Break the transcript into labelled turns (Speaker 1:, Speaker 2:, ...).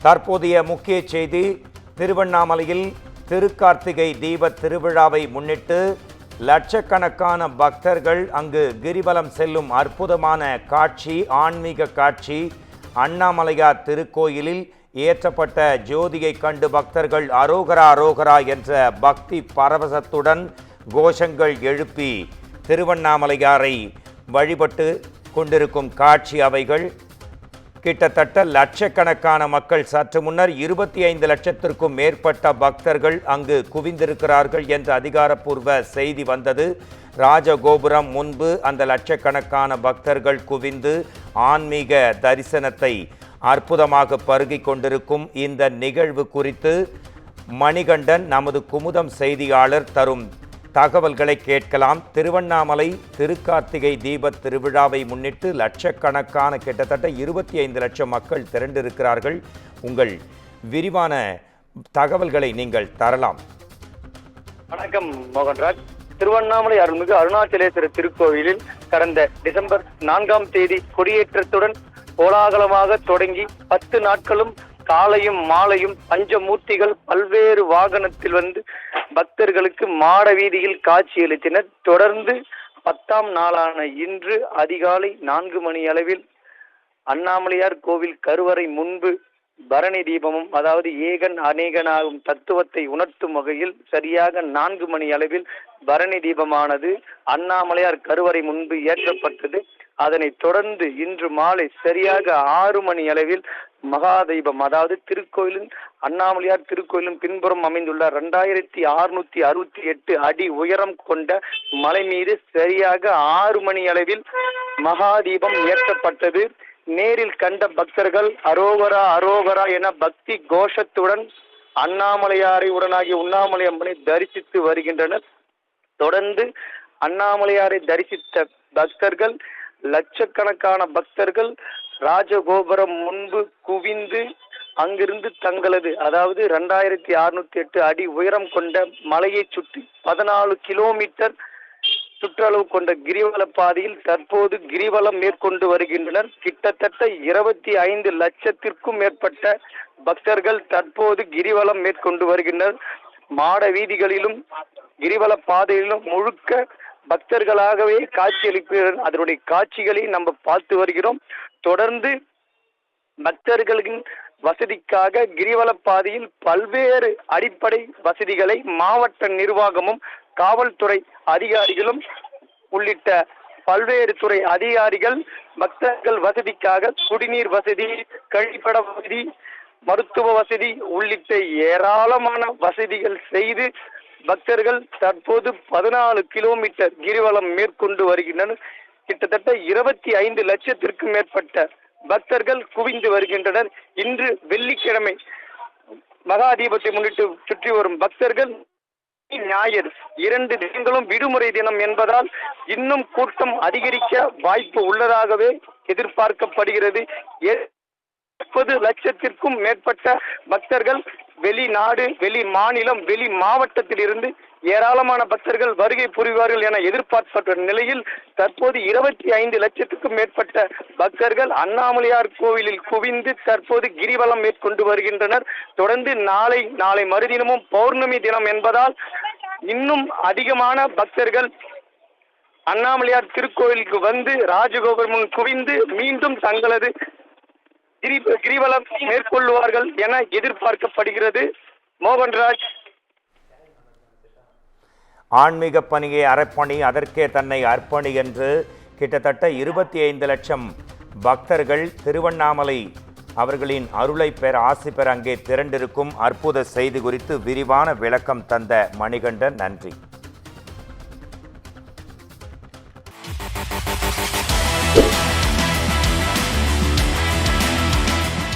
Speaker 1: தற்போதைய முக்கிய செய்தி, திருவண்ணாமலையில் திருக்கார்த்திகை தீப திருவிழாவை முன்னிட்டு லட்சக்கணக்கான பக்தர்கள் அங்கு கிரிவலம் செல்லும் அற்புதமான காட்சி, ஆன்மீக காட்சி. அண்ணாமலையார் திருக்கோயிலில் ஏற்றப்பட்ட ஜோதியை கண்டு பக்தர்கள் அரோகரா அரோகரா என்ற பக்தி பரவசத்துடன் கோஷங்கள் எழுப்பி திருவண்ணாமலையாரை வழிபட்டு கொண்டிருக்கும் காட்சி அவைகள். கிட்டத்தட்ட லட்சக்கணக்கான மக்கள், சற்று முன்னர் 25 லட்சத்திற்கும் மேற்பட்ட பக்தர்கள் அங்கு குவிந்திருக்கிறார்கள் என்ற அதிகாரப்பூர்வ செய்தி வந்தது. ராஜகோபுரம் முன்பு அந்த லட்சக்கணக்கான பக்தர்கள் குவிந்து ஆன்மீக தரிசனத்தை அற்புதமாக பருகிக் கொண்டிருக்கும் இந்த நிகழ்வு குறித்து மணிகண்டன், நமது குமுதம் செய்தியாளர் தரும் தகவல்களை கேட்கலாம். திருவண்ணாமலை திருக்கார்த்திகை தீப திருவிழாவை முன்னிட்டு லட்சக்கணக்கான, கிட்டத்தட்ட 25 லட்சம் மக்கள் திரண்டிருக்கிறார்கள். உங்கள் விரிவான தகவல்களை நீங்கள் தரலாம்.
Speaker 2: வணக்கம் மோகன்ராஜ். திருவண்ணாமலை அருள்மிகு அருணாச்சலேஸ்வரர் திருக்கோவிலில் கடந்த டிசம்பர் 4ஆம் தேதி கொடியேற்றத்துடன் கோலாகலமாக தொடங்கி 10 நாட்களும் காலையும் மாலையும் பஞ்சமூர்த்திகள் பல்வேறு வாகனத்தில் வந்து பக்தர்களுக்கு மாட வீதியில் காட்சியளித்தனர். தொடர்ந்து 10ஆம் நாளான இன்று அதிகாலை 4 மணி அளவில் அண்ணாமலையார் கோவில் கருவறை முன்பு பரணி தீபமும், அதாவது ஏகன் அநேகனாகும் தத்துவத்தை உணர்த்தும் வகையில் சரியாக 4 மணி அளவில் பரணி தீபமானது அண்ணாமலையார் கருவறை முன்பு ஏற்றப்பட்டது. அதனைத் தொடர்ந்து இன்று மாலை சரியாக 6 மணி அளவில் மகாதீபம், அதாவது திருக்கோயிலின் அண்ணாமலையார் திருக்கோயிலின் பின்புறம் அமைந்துள்ள 2668 அடி உயரம் கொண்ட மலை மீது சரியாக 6 மணி அளவில் மகாதீபம் ஏற்றப்பட்டது. நேரில் கண்ட பக்தர்கள் அரோகரா அரோகரா என பக்தி கோஷத்துடன் அண்ணாமலையாரை உடனாகி உண்ணாமலை அம்மனை தரிசித்து வருகின்றனர். தொடர்ந்து அண்ணாமலையாரை தரிசித்த பக்தர்கள், லட்சக்கணக்கான பக்தர்கள் ராஜகோபுரம் முன்பு குவிந்து அங்கிருந்து தங்களது, அதாவது 2608 அடி உயரம் கொண்ட மலையை சுற்றி 14 கிலோமீட்டர் சுற்றளவு கொண்ட கிரிவல பாதையில் தற்போது கிரிவலம் மேற்கொண்டு வருகின்றனர். கிட்டத்தட்ட 25 லட்சத்திற்கும் மேற்பட்ட பக்தர்கள் தற்போது கிரிவலம் மேற்கொண்டு வருகின்றனர். மாட வீதிகளிலும் கிரிவல பாதையிலும் முழுக்க பக்தர்களாகவே காட்சியளிக்கிறார். அதனுடைய காட்சிகளை நம்ம பார்த்து வருகிறோம். தொடர்ந்து பக்தர்களின் வசதிக்காக கிரிவல பாதையில் பல்வேறு அடிப்படை வசதிகளை மாவட்ட நிர்வாகமும் காவல்துறை அதிகாரிகளும் உள்ளிட்ட பல்வேறு துறை அதிகாரிகள் பக்தர்கள் வசதிக்காக குடிநீர் வசதி, கழிப்பட வசதி, மருத்துவ வசதி உள்ளிட்ட ஏராளமான வசதிகள் செய்து பக்தர்கள் தற்போது 14 கிலோமீட்டர் கிரிவலம் மேற்கொண்டு வருகின்றனர். கிட்டத்தட்ட 25 லட்சத்திற்கும் மேற்பட்ட பக்தர்கள் குவிந்து வருகின்றனர். இன்று வெள்ளிக்கிழமை மகாதீபத்தை முன்னிட்டு சுற்றி வரும் பக்தர்கள், ஞாயிறு 2 தினங்களும் விடுமுறை தினம் என்பதால் இன்னும் கூட்டம் அதிகரிக்க வாய்ப்பு உள்ளதாகவே எதிர்பார்க்கப்படுகிறது. 30 லட்சத்திற்கும் மேற்பட்ட பக்தர்கள் வெளிநாடு, வெளி மாநிலம், வெளி மாவட்டத்தில் இருந்து ஏராளமான பக்தர்கள் வருகை புரிவார்கள் என எதிர்பார்க்கப்பட்ட நிலையில் தற்போது 25 லட்சத்துக்கும் மேற்பட்ட பக்தர்கள் அண்ணாமலையார் கோவிலில் குவிந்து தற்போது கிரிவலம் மேற்கொண்டு வருகின்றனர். தொடர்ந்து நாளை மறுதினமும் பௌர்ணமி தினம் என்பதால் இன்னும் அதிகமான பக்தர்கள் அண்ணாமலையார் திருக்கோவிலுக்கு வந்து ராஜகோபுரம் குவிந்து மீண்டும் தங்களது கிரிவலம் மேற்கொள்வார்கள் என எதிர்பார்க்கப்படுகிறது. மோகன்ராஜ்.
Speaker 1: ஆன்மீக பணியை அர்ப்பணி, அதற்கே தன்னை அர்ப்பணி என்று கிட்டத்தட்ட 25 லட்சம் பக்தர்கள் திருவண்ணாமலை அவர்களின் அருளை பெற, ஆசி பெற அங்கே திரண்டிருக்கும் அற்புத செய்தி குறித்து விரிவான விளக்கம் தந்த மணிகண்டன், நன்றி.